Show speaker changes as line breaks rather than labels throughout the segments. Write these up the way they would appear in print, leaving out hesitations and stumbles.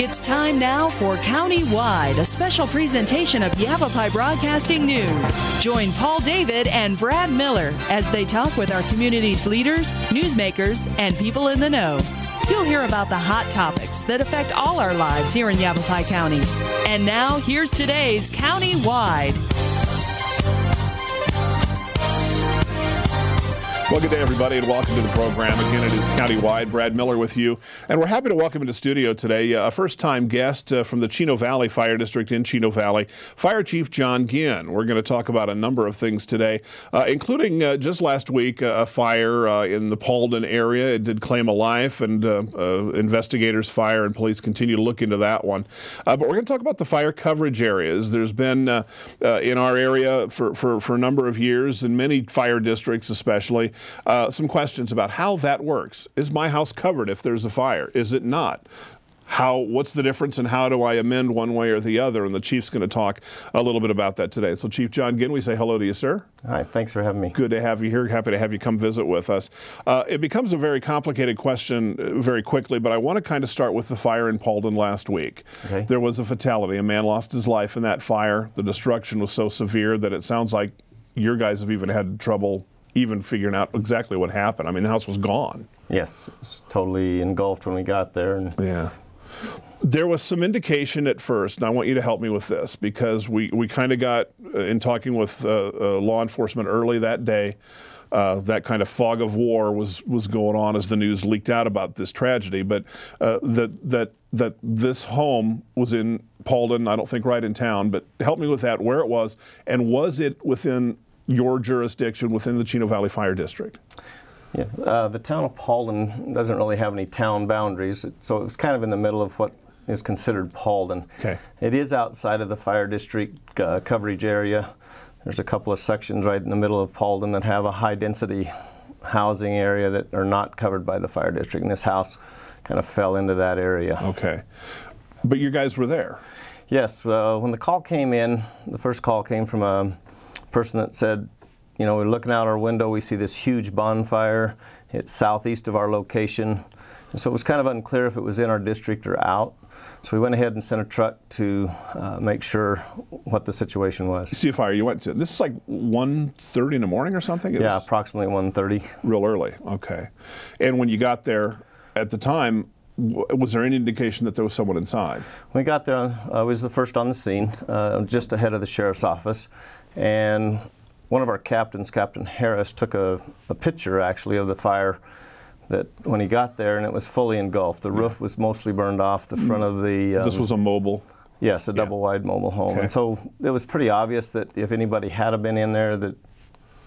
It's time now for County-Wide, a special presentation of Yavapai Broadcasting News. Join Paul David and Brad Miller as they talk with our community's leaders, newsmakers, and people in the know. You'll hear about the hot topics that affect all our lives here in Yavapai County. And now, here's today's County-Wide.
Well, good day, everybody, and welcome to the program. Again, it is County-Wide. Brad Miller with you. And we're happy to welcome into studio today a first-time guest from the Chino Valley Fire District in Chino Valley, Fire Chief John Ginn. We're going to talk about a number of things today, including just last week, a fire in the Paulden area. It did claim a life, and investigators, fire, and police continue to look into that one. But we're going to talk about the fire coverage areas. There's been, in our area for a number of years, in many fire districts especially, some questions about how that works. Is my house covered if there's a fire? Is it not? What's the difference, and how do I amend one way or the other? And the Chief's going to talk a little bit about that today. So Chief John Ginn, we say hello to you, sir.
Hi, thanks for having me.
Good to have you here. Happy to have you come visit with us. It becomes a very complicated question very quickly, but I want to kind of start with the fire in Paulden last week.
Okay.
There was a fatality. A man lost his life in that fire. The destruction was so severe that it sounds like your guys have even had trouble even figuring out exactly what happened. I mean, the house was gone.
Yes, it was totally engulfed when we got there. And
yeah. There was some indication at first, and I want you to help me with this, because we kind of got, in talking with law enforcement early that day, that kind of fog of war was going on as the news leaked out about this tragedy, but that this home was in Paulden, I don't think right in town, but help me with that, where it was, and was it within your jurisdiction within the Chino Valley Fire District?
Yeah, the town of Paulden doesn't really have any town boundaries, so it was kind of in the middle of what is considered Paulden.
Okay.
It is outside of the fire district coverage area. There's a couple of sections right in the middle of Paulden that have a high-density housing area that are not covered by the fire district, and this house kind of fell into that area.
Okay. But you guys were there?
Yes. When the call came in, the first call came from a person that said, you know, we're looking out our window, we see this huge bonfire. It's southeast of our location. And so it was kind of unclear if it was in our district or out. So we went ahead and sent a truck to make sure what the situation was.
You see a fire you went to. This is like 1:30 in the morning or something?
Yeah, approximately 1:30.
Real early, okay. And when you got there at the time, was there any indication that there was someone inside?
When we got there, I was the first on the scene, just ahead of the sheriff's office. And one of our captains, Captain Harris, took a picture actually of the fire that when he got there, and it was fully engulfed. The roof was mostly burned off. The front of the...
this was a mobile?
Yes, a double-wide mobile home.
Okay.
And so it was pretty obvious that if anybody had been in there, that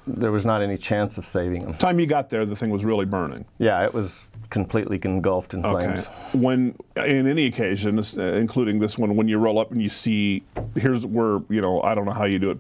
there was not any chance of saving them.
Time you got there, the thing was really burning?
Yeah, it was completely engulfed in flames.
Okay. When, in any occasion, including this one, when you roll up and you see, here's where, you know, I don't know how you do it,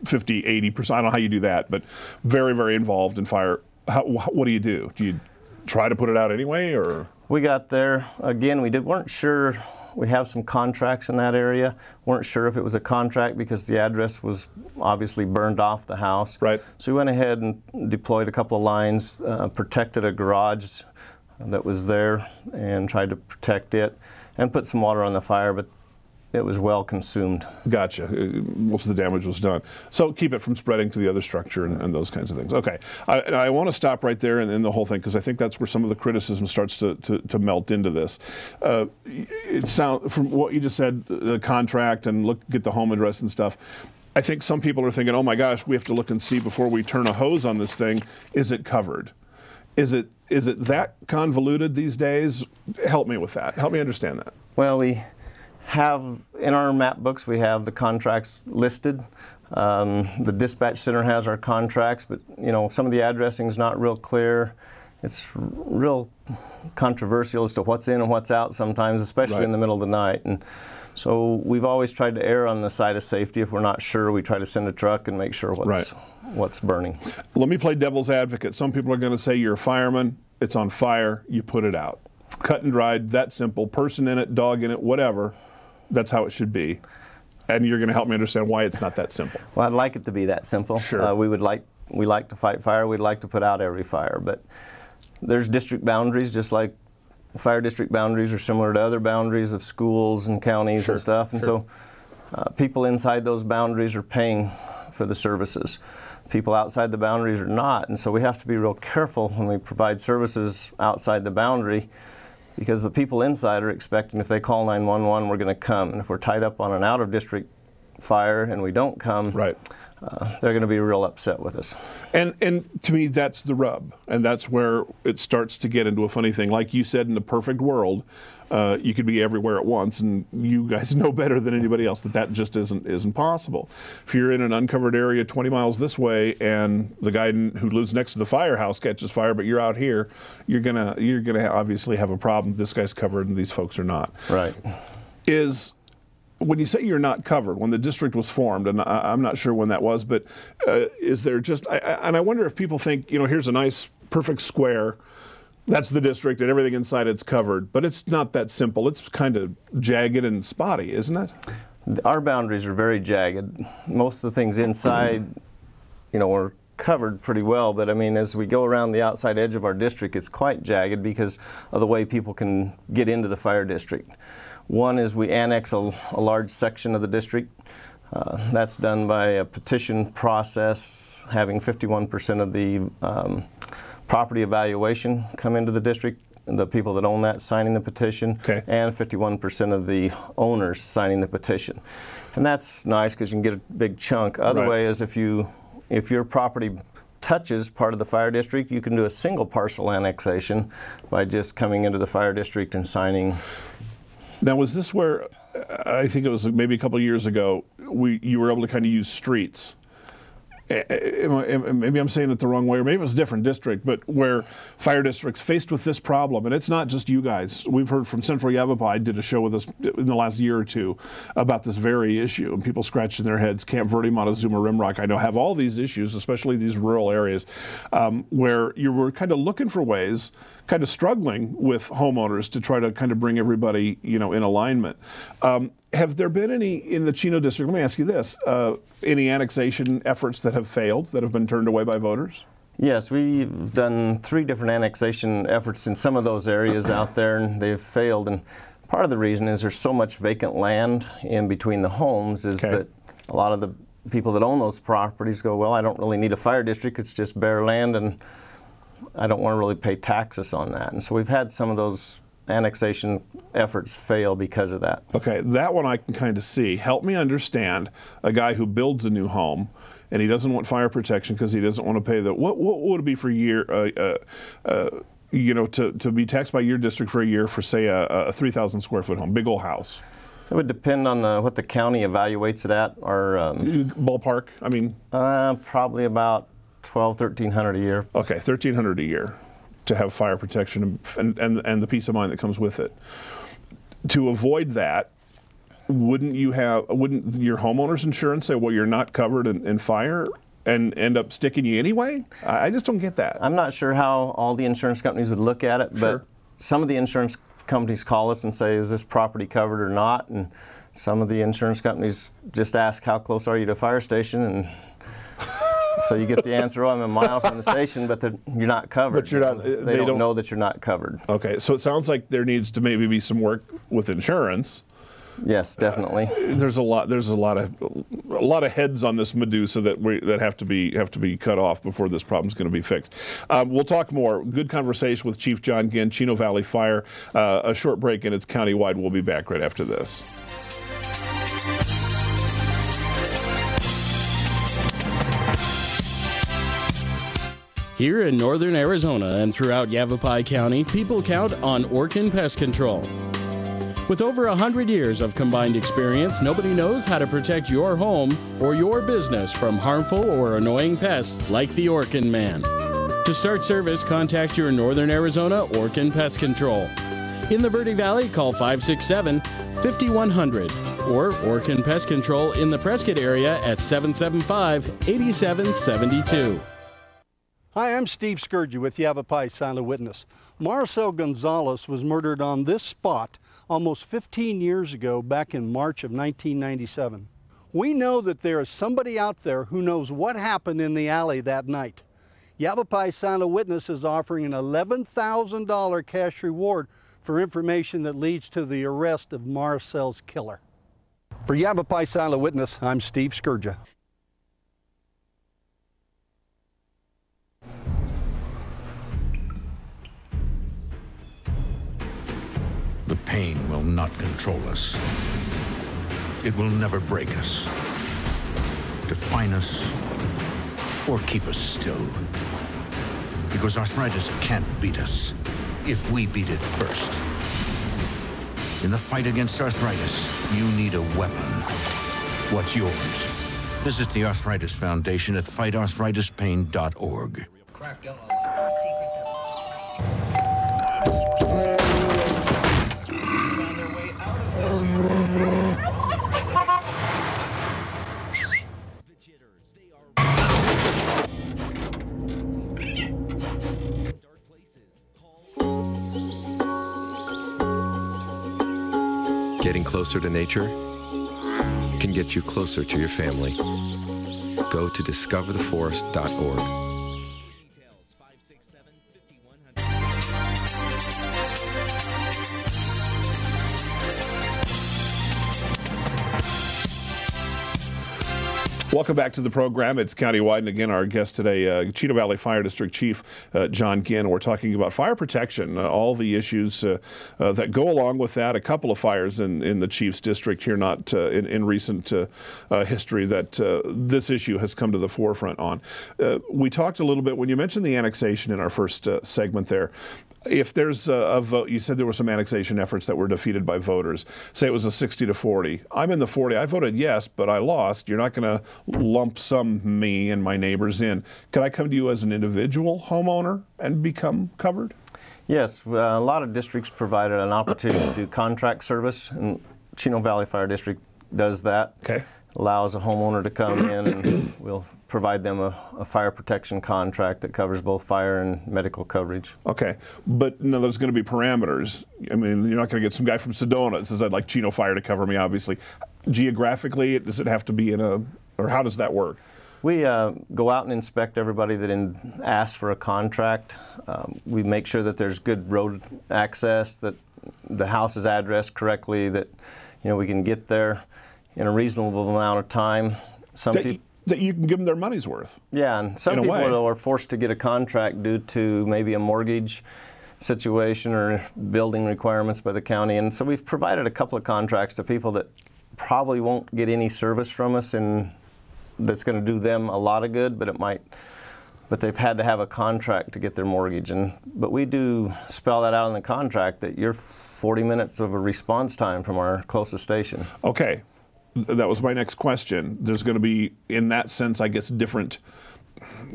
50, 80%, I don't know how you do that, but very, very involved in fire. What do? Do you try to put it out anyway, or? We
got there, again, weren't sure. We have some contracts in that area. Weren't sure if it was a contract because the address was obviously burned off the house.
Right.
So we went ahead and deployed a couple of lines, protected a garage that was there and tried to protect it, and put some water on the fire, but it was well consumed. Gotcha.
Most of the damage was done. So keep it from spreading to the other structure and those kinds of things. Okay. I want to stop right there in the whole thing, because I think that's where some of the criticism starts to melt into this. It sounds, from what you just said, the contract and get the home address and stuff, I think some people are thinking, oh my gosh, we have to look and see before we turn a hose on this thing. Is it covered? Is it that convoluted these days? Help me with that. Help me understand that.
Well, we have, in our map books, we have the contracts listed. The dispatch center has our contracts, but you know, some of the addressing is not real clear. It's real controversial as to what's in and what's out sometimes, especially in the middle of the night. And so we've always tried to err on the side of safety. If we're not sure, we try to send a truck and make sure what's burning.
Let me play devil's advocate. Some people are going to say you're a fireman, it's on fire, you put it out. Cut and dried, that simple. Person in it, dog in it, whatever. That's how it should be. And you're going to help me understand why it's not that simple.
Well, I'd like it to be that simple.
Sure.
We like to fight fire. We'd like to put out every fire, but there's district boundaries, just like fire district boundaries are similar to other boundaries of schools and counties and stuff, and so people inside those boundaries are paying for the services. People outside the boundaries are not, and so we have to be real careful when we provide services outside the boundary, because the people inside are expecting if they call 911, we're going to come, and if we're tied up on an out-of-district fire and we don't come, they're going to be real upset with us.
And to me, that's the rub, and that's where it starts to get into a funny thing. Like you said, in the perfect world, you could be everywhere at once, and you guys know better than anybody else that just isn't possible. If you're in an uncovered area 20 miles this way, and the guy who lives next to the firehouse catches fire, but you're out here, you're gonna obviously have a problem. This guy's covered, and these folks are not.
Right.
When you say you're not covered, when the district was formed, and I'm not sure when that was, but is there just, and I wonder if people think, here's a nice, perfect square, that's the district, and everything inside it's covered, but it's not that simple. It's kind of jagged and spotty, isn't it?
Our boundaries are very jagged. Most of the things inside, are covered pretty well, but I mean, as we go around the outside edge of our district, it's quite jagged because of the way people can get into the fire district. One is we annex a large section of the district. That's done by a petition process, having 51% of the property evaluation come into the district, and the people that own that signing the petition, and 51% of the owners signing the petition. And that's nice because you can get a big chunk. Other way is if your property touches part of the fire district, you can do a single parcel annexation by just coming into the fire district and signing.
Now, was this where, I think it was maybe a couple of years ago, you were able to kind of use streets? Maybe I'm saying it the wrong way, or maybe it was a different district, but where fire districts faced with this problem, and it's not just you guys. We've heard from Central Yavapai did a show with us in the last year or two about this very issue, and people scratching their heads. Camp Verde, Montezuma, Rimrock, I know, have all these issues, especially these rural areas, where you were kind of looking for ways, kind of struggling with homeowners to try to kind of bring everybody, in alignment. Have there been any in the Chino district, let me ask you this, any annexation efforts that have failed, that have been turned away by voters?
Yes, we've done 3 different annexation efforts in some of those areas out there, and they've failed. And part of the reason is there's so much vacant land in between the homes is that a lot of the people that own those properties go, well, I don't really need a fire district, it's just bare land, and I don't want to really pay taxes on that. And so we've had some of those annexation efforts fail because of that. Okay,
that one I can kind of see. Help me understand a guy who builds a new home and he doesn't want fire protection because he doesn't want to pay the, what would it be for a year, to be taxed by your district for a year for, say, a 3,000 square foot home, big old house?
It would depend on what the county evaluates it at. Or
ballpark, I mean?
Probably about $1,200–1,300 a year.
Okay, $1,300 a year to have fire protection and the peace of mind that comes with it. To avoid that, wouldn't your homeowner's insurance say, well, you're not covered in fire, and end up sticking you anyway? I just don't get that.
I'm not sure how all the insurance companies would look at it, but some of the insurance companies call us and say, is this property covered or not? And some of the insurance companies just ask, how close are you to a fire station? And so you get the answer, oh, I'm a mile from the station, but you're not covered.
But you're not,
they don't know that you're not covered.
Okay, so it sounds like there needs to maybe be some work with insurance.
Yes, definitely.
There's a lot of heads on this Medusa that have to be cut off before this problem's going to be fixed. We'll talk more. Good conversation with Chief John Ginn, Chino Valley Fire. A short break, and it's countywide. We'll be back right after this.
Here in northern Arizona and throughout Yavapai County, people count on Orkin Pest Control. With over 100 years of combined experience, nobody knows how to protect your home or your business from harmful or annoying pests like the Orkin Man. To start service, contact your Northern Arizona Orkin Pest Control. In the Verde Valley, call 567-5100 or Orkin Pest Control in the Prescott area at 775-8772.
Hi, I'm Steve Scourgy with Yavapai Silent Witness. Marcel Gonzalez was murdered on this spot almost 15 years ago, back in March of 1997. We know that there is somebody out there who knows what happened in the alley that night. Yavapai Silent Witness is offering an $11,000 cash reward for information that leads to the arrest of Marcel's killer. For Yavapai Silent Witness, I'm Steve Scourgia.
The pain will not control us. It will never break us, define us, or keep us still. Because arthritis can't beat us if we beat it first. In the fight against arthritis, you need a weapon. What's yours? Visit the Arthritis Foundation at fightarthritispain.org.
Getting closer to nature can get you closer to your family. Go to discovertheforest.org.
Welcome back to the program. It's Countywide, and again, our guest today, Chino Valley Fire District Chief John Ginn. We're talking about fire protection, all the issues that go along with that. A couple of fires in the Chief's district here, not in recent history, that this issue has come to the forefront on. We talked a little bit, when you mentioned the annexation in our first segment there, if there's a vote, you said there were some annexation efforts that were defeated by voters. Say it was a 60-40. I'm in the 40. I voted yes, but I lost. You're not going to lump sum me and my neighbors in. Could I come to you as an individual homeowner and become covered?
Yes, a lot of districts provided an opportunity to do contract service, and Chino Valley Fire District does that.
Okay.
Allows a homeowner to come in and we'll provide them a fire protection contract that covers both fire and medical coverage.
Okay, but no, there's going to be parameters. I mean, you're not going to get some guy from Sedona that says, I'd like Chino Fire to cover me, obviously. Geographically, does it have to be in a, or how does that work?
We go out and inspect everybody that asks for a contract. We make sure that there's good road access, that the house is addressed correctly, that we can get there in a reasonable amount of time.
That you can give them their money's worth.
Yeah, and some people are forced to get a contract due to maybe a mortgage situation or building requirements by the county. And so we've provided a couple of contracts to people that probably won't get any service from us, and that's going to do them a lot of good, but they've had to have a contract to get their mortgage. But we do spell that out in the contract that you're 40 minutes of a response time from our closest station.
Okay. That was my next question. There's going to be, in that sense, I guess, different,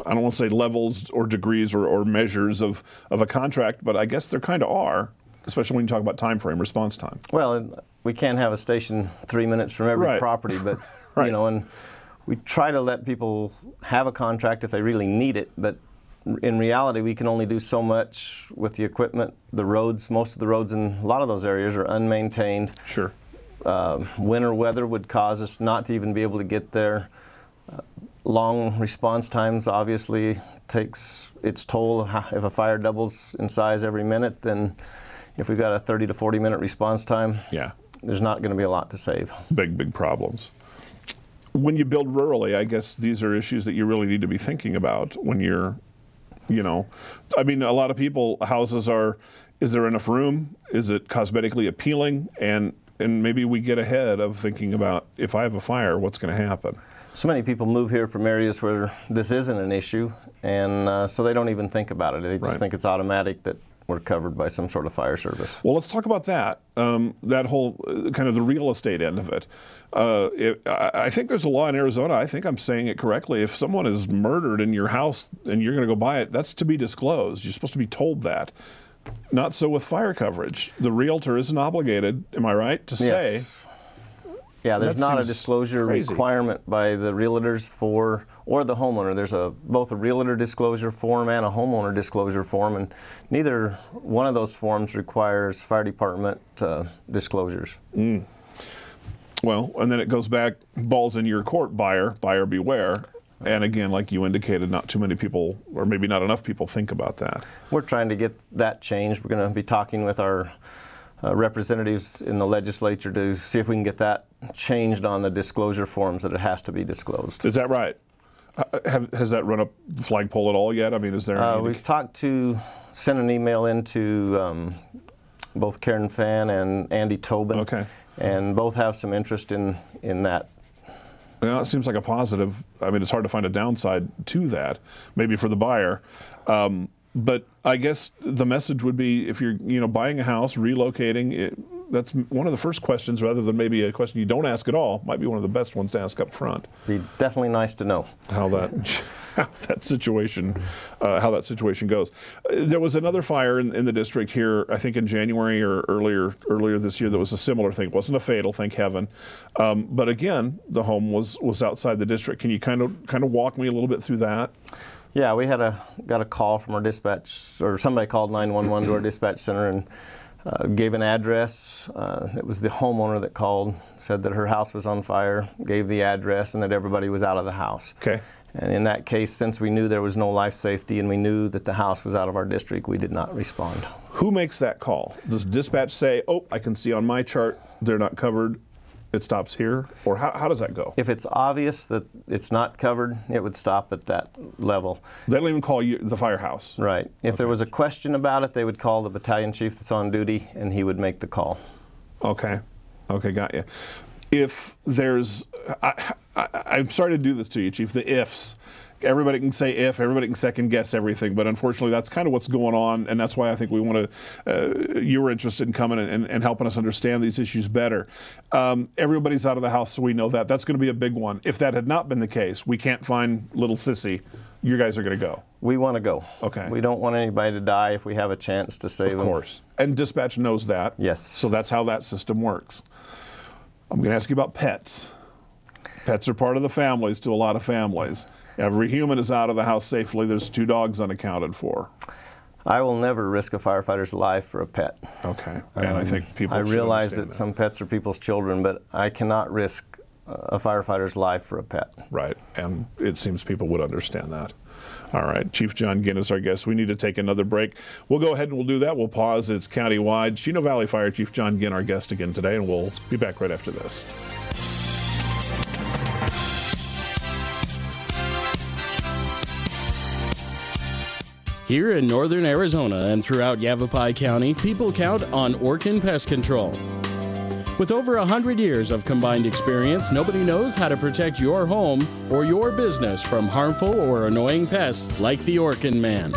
I don't want to say levels or degrees or measures of a contract, but I guess there kind of are, especially when you talk about time frame, response time.
Well, we can't have a station 3 minutes from every property, but, and we try to let people have a contract if they really need it, but in reality, we can only do so much with the equipment. The roads, most of the roads in a lot of those areas are unmaintained.
Sure.
Winter weather would cause us not to even be able to get there. Long response times obviously takes its toll. If a fire doubles in size every minute, then if we've got a 30 to 40 minute response time, there's not going to be a lot to save.
Big problems. When you build rurally, I guess these are issues that you really need to be thinking about when you're, I mean, a lot of people, houses are, is there enough room? Is it cosmetically appealing? And maybe we get ahead of thinking about, if I have a fire, what's going to happen?
So many people move here from areas where this isn't an issue, and so they don't even think about it. They just think it's automatic that we're covered by some sort of fire service.
Well, let's talk about that, that whole kind of the real estate end of it. I think there's a law in Arizona, I think I'm saying it correctly, if someone is murdered in your house and you're going to go buy it, that's to be disclosed. You're supposed to be told that. Not so with fire coverage. The realtor isn't obligated, am I right, to say?
Yeah, there's not a disclosure requirement by the realtors or the homeowner. There's both a realtor disclosure form and a homeowner disclosure form, and neither one of those forms requires fire department disclosures.
Well, and then it goes back, balls in your court, buyer beware. And again, like you indicated, not too many people, or maybe not enough people, think about that.
We're trying to get that changed. We're going to be talking with our representatives in the legislature to see if we can get that changed on the disclosure forms, that it has to be disclosed.
Is that right? Has that run up the flagpole at all yet? I mean, is there any
we've sent an email into both Karen Fan and Andy Tobin.
Okay.
And both have some interest in that.
Well, it seems like a positive. I mean, it's hard to find a downside to that, maybe for the buyer. But I guess the message would be, if you're buying a house, relocating, that's one of the first questions, rather than maybe a question you don't ask at all. Might be one of the best ones to ask up front.
Be definitely nice to know
how that situation goes. There was another fire in the district here, I think in January or earlier this year, that was a similar thing. It wasn't a fatal, thank heaven, but again, the home was outside the district. Can you kind of walk me a little bit through that?
Yeah, we got a call from our dispatch, or somebody called 911 to our dispatch center and gave an address. It was the homeowner that called, said that her house was on fire, gave the address, and that everybody was out of the house.
Okay.
And in that case, since we knew there was no life safety and we knew that the house was out of our district, we did not respond.
Who makes that call? Does dispatch say, oh, I can see on my chart they're not covered, it stops here? Or how does that go?
If it's obvious that it's not covered, it would stop at that level.
They don't even call you the firehouse?
Right. If there was a question about it, they would call the battalion chief that's on duty, and he would make the call.
Okay. Okay, got you. If there's, I'm sorry to do this to you, Chief, the ifs. Everybody can say if, everybody can second guess everything, but unfortunately that's kind of what's going on, and that's why I think we want to, you were interested in coming and helping us understand these issues better. Everybody's out of the house, so we know that. That's going to be a big one. If that had not been the case, we can't find little sissy, you guys are going to go.
We want to go.
Okay.
We don't want anybody to die if we have a chance to save them.
Of course. And dispatch knows that.
Yes.
So that's how that system works. I'm going to ask you about pets. Pets are part of the families to a lot of families. Every human is out of the house safely. There's 2 dogs unaccounted for.
I will never risk a firefighter's life for a pet.
Okay. And I think people should
realize
understand
that some pets are people's children, but I cannot risk a firefighter's life for a pet.
Right. And it seems people would understand that. All right. Chief John Ginn is our guest. We need to take another break. We'll go ahead and we'll do that. We'll pause. It's countywide. Chino Valley Fire Chief John Ginn, our guest again today, and we'll be back right after this.
Here in northern Arizona and throughout Yavapai County, people count on Orkin Pest Control. With over 100 years of combined experience, nobody knows how to protect your home or your business from harmful or annoying pests like the Orkin Man.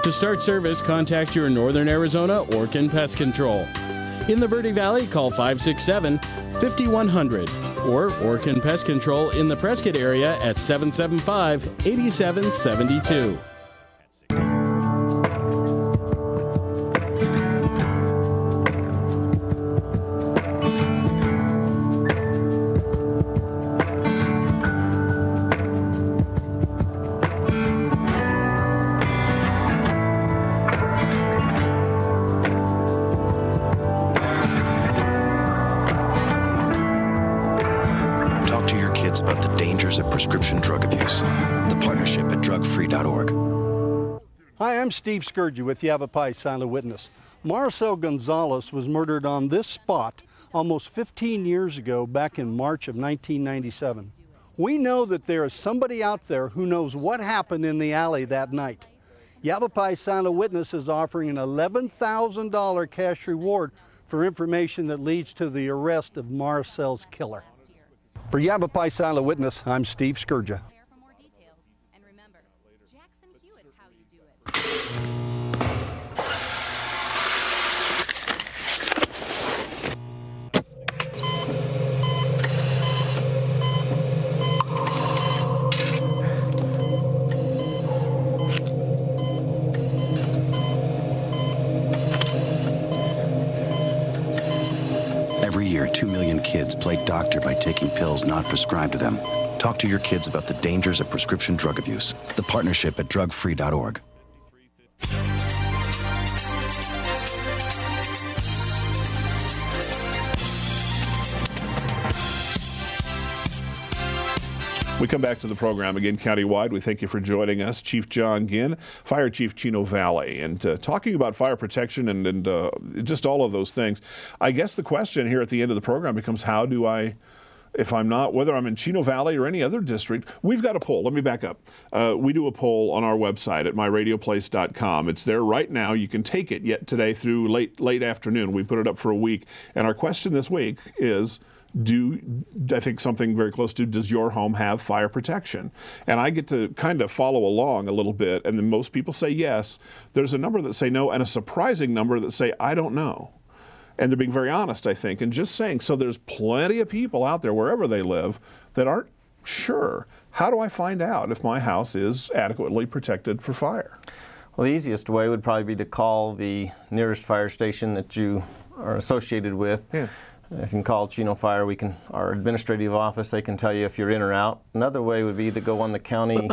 To start service, contact your Northern Arizona Orkin Pest Control. In the Verde Valley, call 567-5100 or Orkin Pest Control in the Prescott area at 775-8772.
About the dangers of prescription drug abuse. The partnership at drugfree.org.
Hi, I'm Steve Scourgy with Yavapai Silent Witness. Marcel Gonzalez was murdered on this spot almost 15 years ago, back in March of 1997. We know that there is somebody out there who knows what happened in the alley that night. Yavapai Silent Witness is offering an $11,000 cash reward for information that leads to the arrest of Marcel's killer. For Yavapai Silent Witness, I'm Steve Scourgia.
Every year, 2 million kids play doctor by taking pills not prescribed to them. Talk to your kids about the dangers of prescription drug abuse. The partnership at drugfree.org.
We come back to the program again countywide. We thank you for joining us. Chief John Ginn, Fire Chief Chino Valley, and talking about fire protection and just all of those things. I guess the question here at the end of the program becomes, how do I, if I'm not, whether I'm in Chino Valley or any other district, we've got a poll. Let me back up. We do a poll on our website at myradioplace.com. It's there right now. You can take it yet today through late afternoon. We put it up for a week. And our question this week is, I think something very close to, does your home have fire protection? And I get to kind of follow along a little bit, and then most people say yes. There's a number that say no, and a surprising number that say, I don't know. And they're being very honest, I think, and just saying, so there's plenty of people out there, wherever they live, that aren't sure. How do I find out if my house is adequately protected for fire?
Well, the easiest way would probably be to call the nearest fire station that you are associated with. Yeah. You can call Chino Fire. Our administrative office, they can tell you if you're in or out. Another way would be to go on the county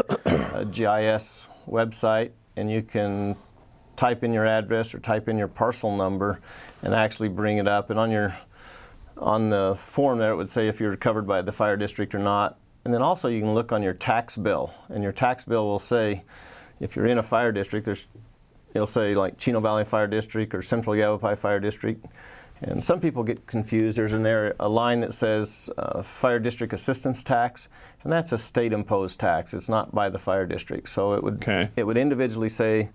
GIS website, and you can type in your address or type in your parcel number and actually bring it up. And on the form there, it would say if you're covered by the fire district or not. And then also you can look on your tax bill, and your tax bill will say, if you're in a fire district, it'll say like Chino Valley Fire District or Central Yavapai Fire District. And some people get confused. There's a line that says Fire District Assistance Tax, and that's a state-imposed tax. It's not by the fire district. So it would individually say,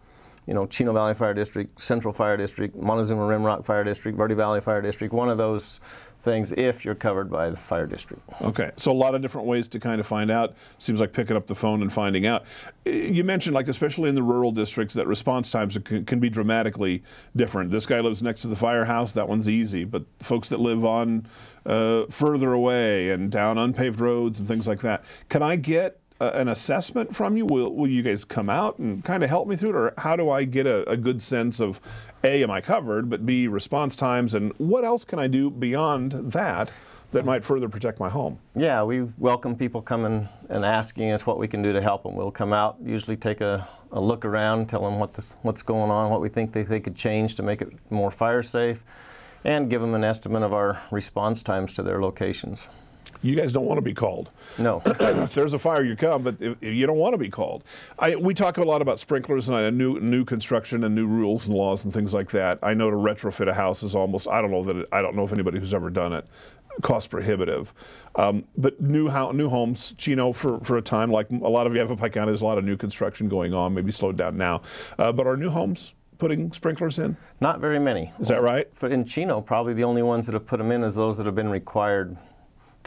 you know, Chino Valley Fire District, Central Fire District, Montezuma Rimrock Fire District, Verde Valley Fire District, one of those things if you're covered by the fire district. Okay,
so a lot of different ways to kind of find out. Seems like picking up the phone and finding out. You mentioned, like, especially in the rural districts, that response times can be dramatically different. This guy lives next to the firehouse, that one's easy, but folks that live on further away and down unpaved roads and things like that, can I get an assessment from you? Will you guys come out and kind of help me through it, or how do I get a good sense of, A, am I covered, but B, response times, and what else can I do beyond that might further protect my home?
Yeah, we welcome people coming and asking us what we can do to help them. We'll come out, usually take a look around, tell them what's going on, what we think they could change to make it more fire safe, and give them an estimate of our response times to their locations.
You guys don't want to be called.
No.
If there's a fire, you come, but if you don't want to be called. We talk a lot about sprinklers and new construction and new rules and laws and things like that. I know to retrofit a house is almost, I don't know if anybody who's ever done it, cost prohibitive. But new homes, Chino, for a time, like a lot of Yavapai County, there's a lot of new construction going on, maybe slowed down now. But are new homes putting sprinklers in?
Not very many.
Is that right?
In Chino, probably the only ones that have put them in is those that have been required.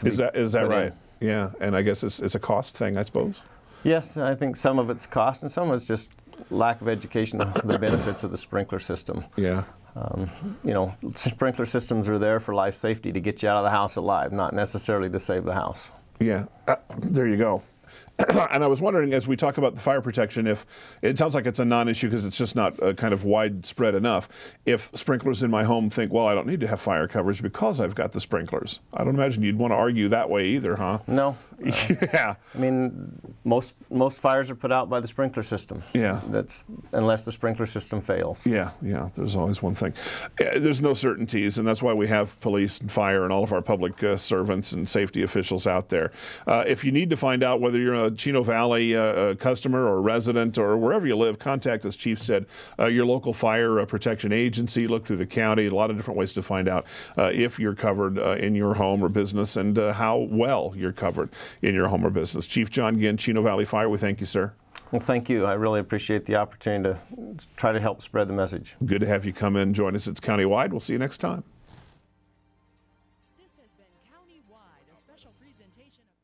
Is that right? Yeah, and I guess it's a cost thing, I suppose.
Yes, I think some of it's cost, and some of it's just lack of education of the benefits of the sprinkler system.
Yeah.
You know, sprinkler systems are there for life safety, to get you out of the house alive, not necessarily to save the house.
Yeah, there you go. And I was wondering, as we talk about the fire protection, if it sounds like it's a non-issue because it's just not kind of widespread enough. If sprinklers in my home think, well, I don't need to have fire coverage because I've got the sprinklers. I don't imagine you'd want to argue that way either, huh?
No.
Yeah.
I mean, most fires are put out by the sprinkler system.
Yeah.
That's unless the sprinkler system fails.
Yeah. There's always one thing. There's no certainties, and that's why we have police and fire and all of our public servants and safety officials out there. If you need to find out whether you're a Chino Valley customer or resident or wherever you live, contact, as Chief said, your local fire protection agency. Look through the county. A lot of different ways to find out if you're covered in your home or business, and how well you're covered in your home or business. Chief John Ginn, Chino Valley Fire, we thank you, sir.
Well, thank you. I really appreciate the opportunity to try to help spread the message.
Good to have you come in and join us. It's Countywide. We'll see you next time.
This has been Countywide, a special presentation of